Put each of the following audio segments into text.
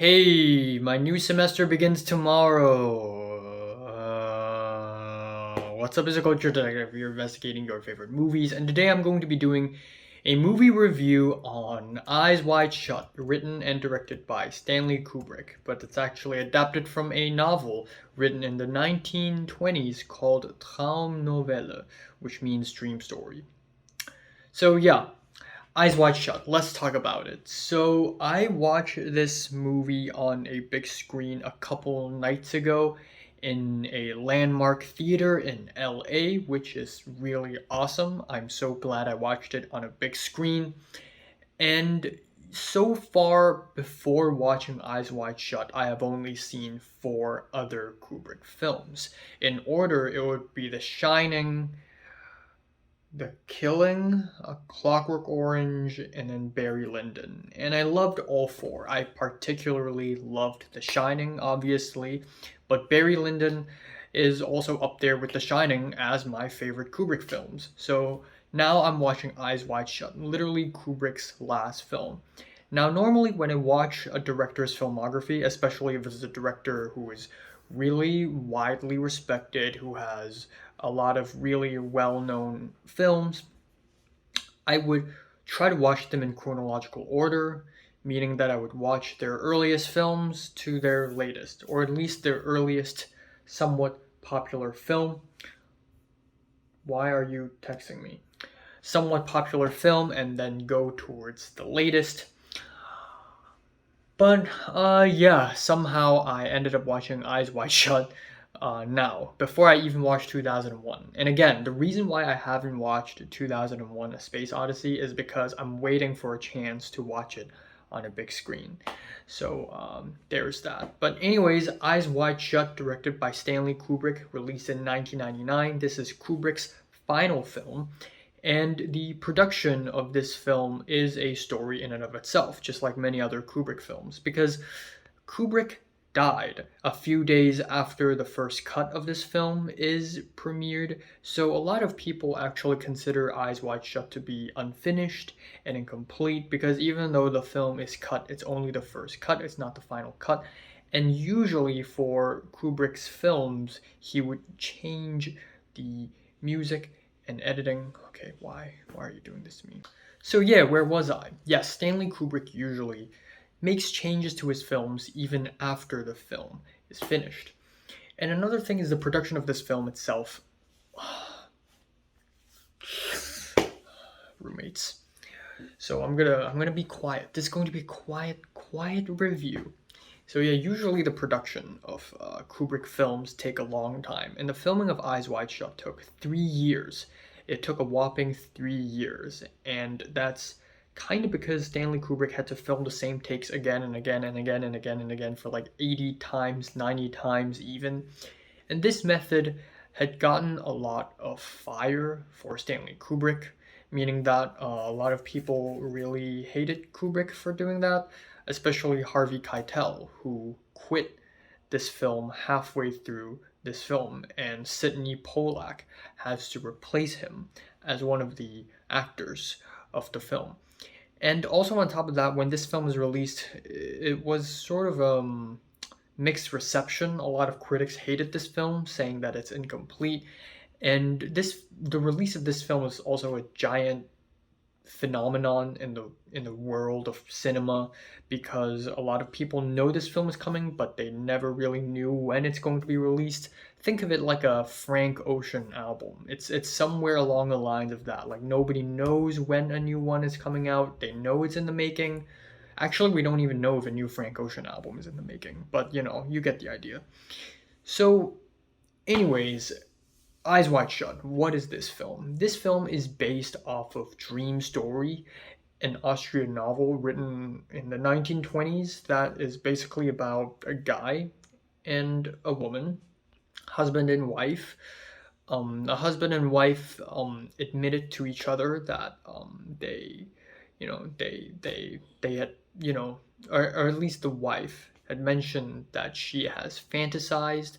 Hey, my new semester begins tomorrow. What's up, is a culture detective? You're investigating your favorite movies, and today I'm going to be doing a movie review on Eyes Wide Shut, written and directed by Stanley Kubrick, but it's actually adapted from a novel written in the 1920s called Traumnovelle, which means dream story. So yeah, Eyes Wide Shut. Let's talk about it. So I watched this movie on a big screen a couple nights ago in a landmark theater in LA, which is really awesome. I'm so glad I watched it on a big screen. And so far, before watching Eyes Wide Shut, I have only seen four other Kubrick films. In order, it would be The Shining, The Killing, A Clockwork Orange, and then Barry Lyndon. And I loved all four. I particularly loved The Shining, obviously, but Barry Lyndon is also up there with The Shining as my favorite Kubrick films. So now I'm watching Eyes Wide Shut, literally Kubrick's last film. Now, normally when I watch a director's filmography, especially if it's a director who is really widely respected, who has a lot of really well known films, I would try to watch them in chronological order, meaning that I would watch their earliest films to their latest, or at least their earliest somewhat popular film. Why are you texting me? Somewhat popular film, and then go towards the latest. But yeah, somehow I ended up watching Eyes Wide Shut now, before I even watched 2001. And again, the reason why I haven't watched 2001 A Space Odyssey is because I'm waiting for a chance to watch it on a big screen. So there's that. But anyways, Eyes Wide Shut, directed by Stanley Kubrick, released in 1999. This is Kubrick's final film. And the production of this film is a story in and of itself, just like many other Kubrick films, because Kubrick died a few days after the first cut of this film is premiered, so a lot of people actually consider Eyes Wide Shut to be unfinished and incomplete, because even though the film is cut, it's only the first cut, it's not the final cut. And usually for Kubrick's films, he would change the music and editing. Okay, why are you doing this to me? So yeah, where was I? Yes, Stanley Kubrick usually makes changes to his films even after the film is finished. And another thing is the production of this film itself. Roommates. So I'm gonna be quiet. This is going to be a quiet review. So yeah, usually the production of Kubrick films take a long time, and the filming of Eyes Wide Shut took 3 years. It took a whopping 3 years, and that's kind of because Stanley Kubrick had to film the same takes again and again and again and again and again for like 80 times, 90 times even. And this method had gotten a lot of fire for Stanley Kubrick, meaning that a lot of people really hated Kubrick for doing that, especially Harvey Keitel, who quit this film halfway through this film, and Sidney Pollack has to replace him as one of the actors of the film. And also on top of that, when this film was released, it was sort of mixed reception. A lot of critics hated this film, saying that it's incomplete. And the release of this film was also a giant phenomenon in the world of cinema, because a lot of people know this film is coming, but they never really knew when it's going to be released. Think of it like a Frank Ocean album. It's somewhere along the lines of that. Like, nobody knows when a new one is coming out. They know it's in the making. Actually, we don't even know if a new Frank Ocean album is in the making, but you get the idea. So anyways, Eyes Wide Shut. What is this film? This film is based off of Dream Story, an Austrian novel written in the 1920s that is basically about a guy and a woman, husband and wife. A husband and wife admitted to each other that they had, or at least the wife had mentioned that she has fantasized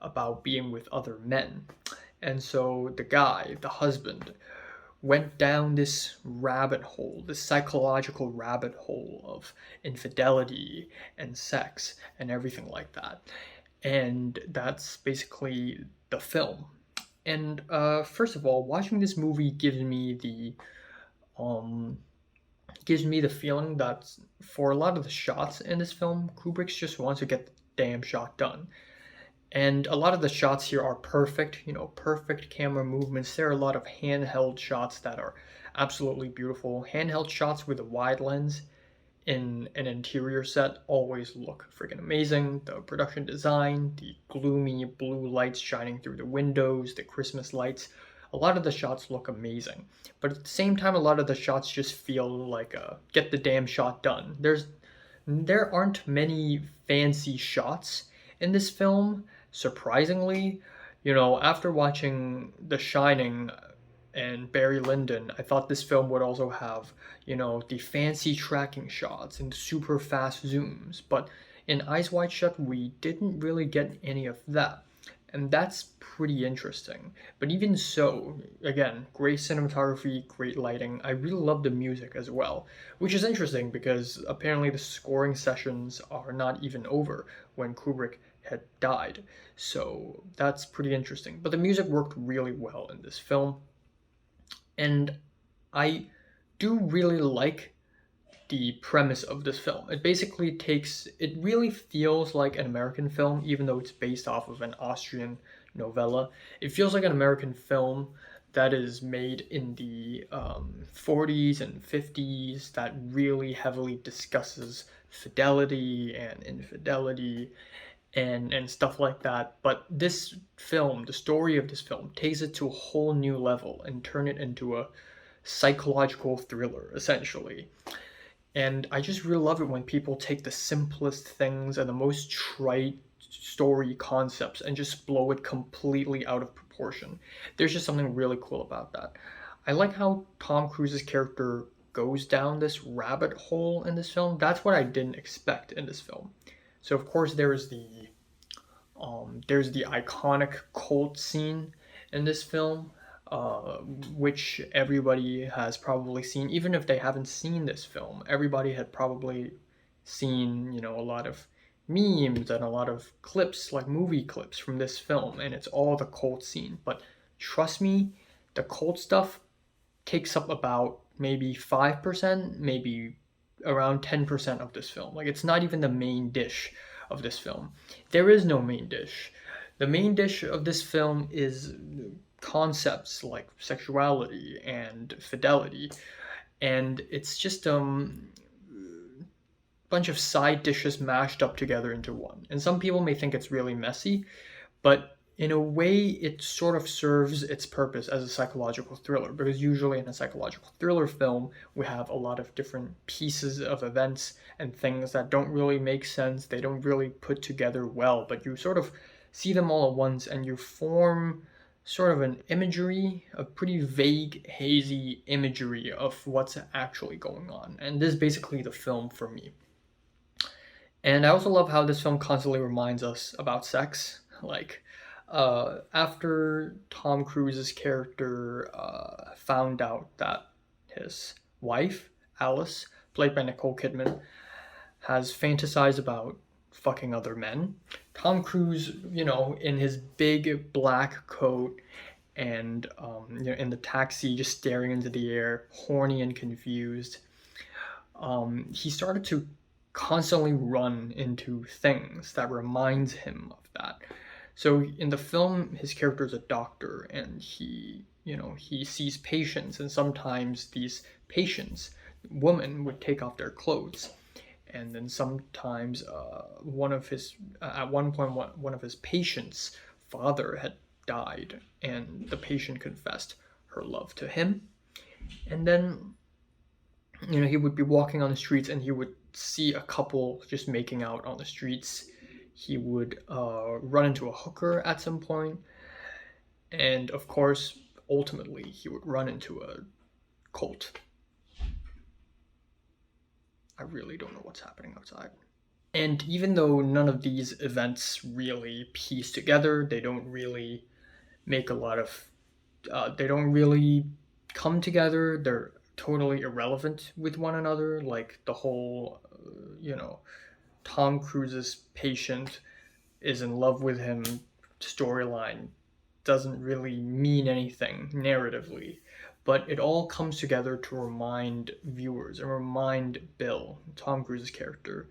about being with other men. And so the guy, the husband, went down this rabbit hole, this psychological rabbit hole of infidelity and sex and everything like that. And that's basically the film. And first of all, watching this movie um, gives me the feeling that for a lot of the shots in this film, Kubrick's just wants to get the damn shot done. And a lot of the shots here are perfect, perfect camera movements. There are a lot of handheld shots that are absolutely beautiful. Handheld shots with a wide lens in an interior set always look freaking amazing. The production design, the gloomy blue lights shining through the windows, the Christmas lights, a lot of the shots look amazing. But at the same time, a lot of the shots just feel like a get the damn shot done. There aren't many fancy shots in this film, surprisingly. After watching The Shining and Barry Lyndon, I thought this film would also have, the fancy tracking shots and super fast zooms. But in Eyes Wide Shut, we didn't really get any of that. And that's pretty interesting. But even so, again, great cinematography, great lighting. I really love the music as well, which is interesting because apparently the scoring sessions are not even over when Kubrick had died. So that's pretty interesting. But the music worked really well in this film. And I do really like the premise of this film. It really feels like an American film, even though it's based off of an Austrian novella. It feels like an American film that is made in the 40s and 50s that really heavily discusses fidelity and infidelity and stuff like that. But this film, the story of this film, takes it to a whole new level and turn it into a psychological thriller, essentially. And I just really love it when people take the simplest things and the most trite story concepts and just blow it completely out of proportion. There's just something really cool about that. I like how Tom Cruise's character goes down this rabbit hole in this film. That's what I didn't expect in this film. So of course there's the iconic cult scene in this film, which everybody has probably seen. Even if they haven't seen this film, everybody had probably seen, a lot of memes and a lot of clips, like movie clips from this film, and it's all the cult scene. But trust me, the cult stuff takes up about maybe 5%, maybe around 10% of this film. Like, it's not even the main dish of this film. There is no main dish. The main dish of this film is concepts like sexuality and fidelity, and it's just bunch of side dishes mashed up together into one. And some people may think it's really messy, but in a way it sort of serves its purpose as a psychological thriller, because usually in a psychological thriller film we have a lot of different pieces of events and things that don't really make sense, they don't really put together well, but you sort of see them all at once and you form sort of an imagery, a pretty vague, hazy imagery of what's actually going on. And this is basically the film for me. And I also love how this film constantly reminds us about sex. Like, after Tom Cruise's character found out that his wife, Alice, played by Nicole Kidman, has fantasized about fucking other men, Tom Cruise, in his big black coat and in the taxi, just staring into the air, horny and confused, he started to constantly run into things that reminds him of that. So in the film, his character is a doctor, and he sees patients, and sometimes these patients, women, would take off their clothes. And then sometimes at one point, one of his patients' father had died, and the patient confessed her love to him. And then, he would be walking on the streets, and he would see a couple just making out on the streets. He would run into a hooker at some point, and of course, ultimately, he would run into a cult. I really don't know what's happening outside. And even though none of these events really piece together, they don't really make a lot of, they don't really come together. They're totally irrelevant with one another. Like the whole, Tom Cruise's patient is in love with him storyline doesn't really mean anything narratively, but it all comes together to remind viewers and remind Bill, Tom Cruise's character,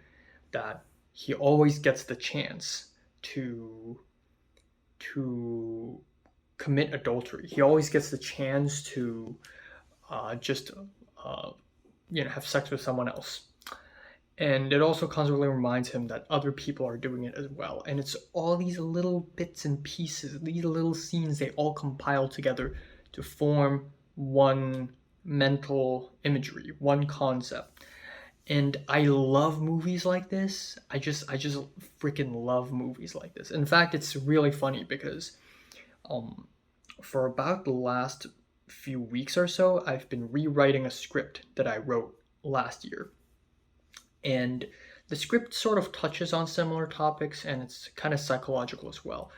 that he always gets the chance to to commit adultery. He always gets the chance to just have sex with someone else. And it also constantly reminds him that other people are doing it as well. And it's all these little bits and pieces, these little scenes, they all compile together to form one mental imagery, one concept. And I love movies like this. I just freaking love movies like this. In fact, it's really funny because for about the last few weeks or so, I've been rewriting a script that I wrote last year. And the script sort of touches on similar topics, and it's kind of psychological as well.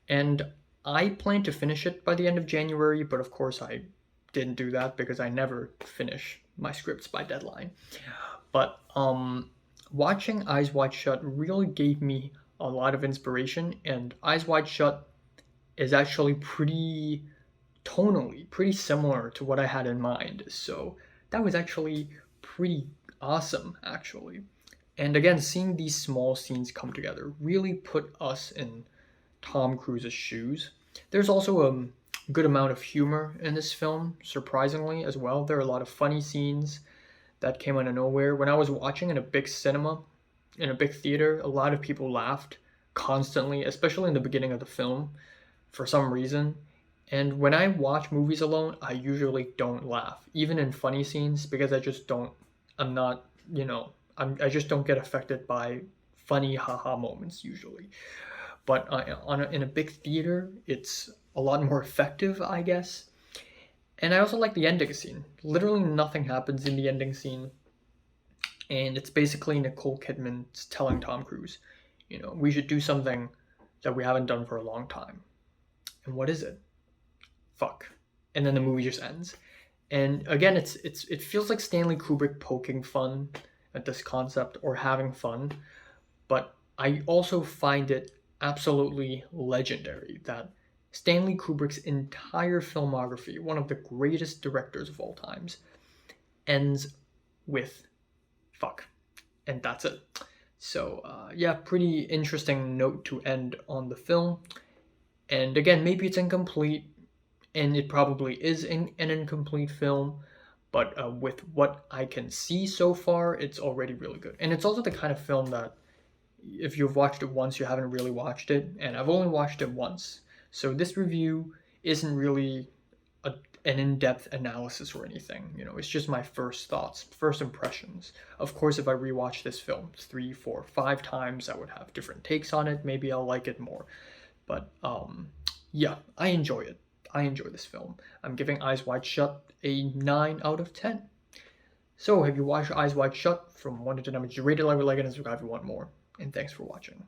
And I plan to finish it by the end of January, but of course I didn't do that because I never finish my scripts by deadline. But watching Eyes Wide Shut really gave me a lot of inspiration, and Eyes Wide Shut is actually pretty tonally pretty similar to what I had in mind. So that was actually pretty awesome, actually. And again, seeing these small scenes come together really put us in Tom Cruise's shoes. There's also a good amount of humor in this film, surprisingly, as well. There are a lot of funny scenes that came out of nowhere. When I was watching in a big cinema, in a big theater, a lot of people laughed constantly, especially in the beginning of the film, for some reason. And when I watch movies alone, I usually don't laugh, even in funny scenes, because I just don't I'm not, I just don't get affected by funny haha moments usually. But in a big theater, it's a lot more effective, I guess. And I also like the ending scene. Literally nothing happens in the ending scene. And it's basically Nicole Kidman telling Tom Cruise, we should do something that we haven't done for a long time. And what is it? Fuck. And then the movie just ends. And again, it feels like Stanley Kubrick poking fun at this concept or having fun, but I also find it absolutely legendary that Stanley Kubrick's entire filmography, one of the greatest directors of all times, ends with fuck. And that's it. So pretty interesting note to end on the film. And again, maybe it's incomplete, and it probably is an incomplete film, but with what I can see so far, it's already really good. And it's also the kind of film that if you've watched it once, you haven't really watched it, and I've only watched it once. So this review isn't really an in-depth analysis or anything. It's just my first thoughts, first impressions. Of course, if I rewatch this film 3, 4, 5 times, I would have different takes on it. Maybe I'll like it more. But I enjoy it. I enjoy this film. I'm giving Eyes Wide Shut a 9 out of 10. So, have you watched Eyes Wide Shut? From 1 to 10, you rate it, like it, and subscribe if you want more. And thanks for watching.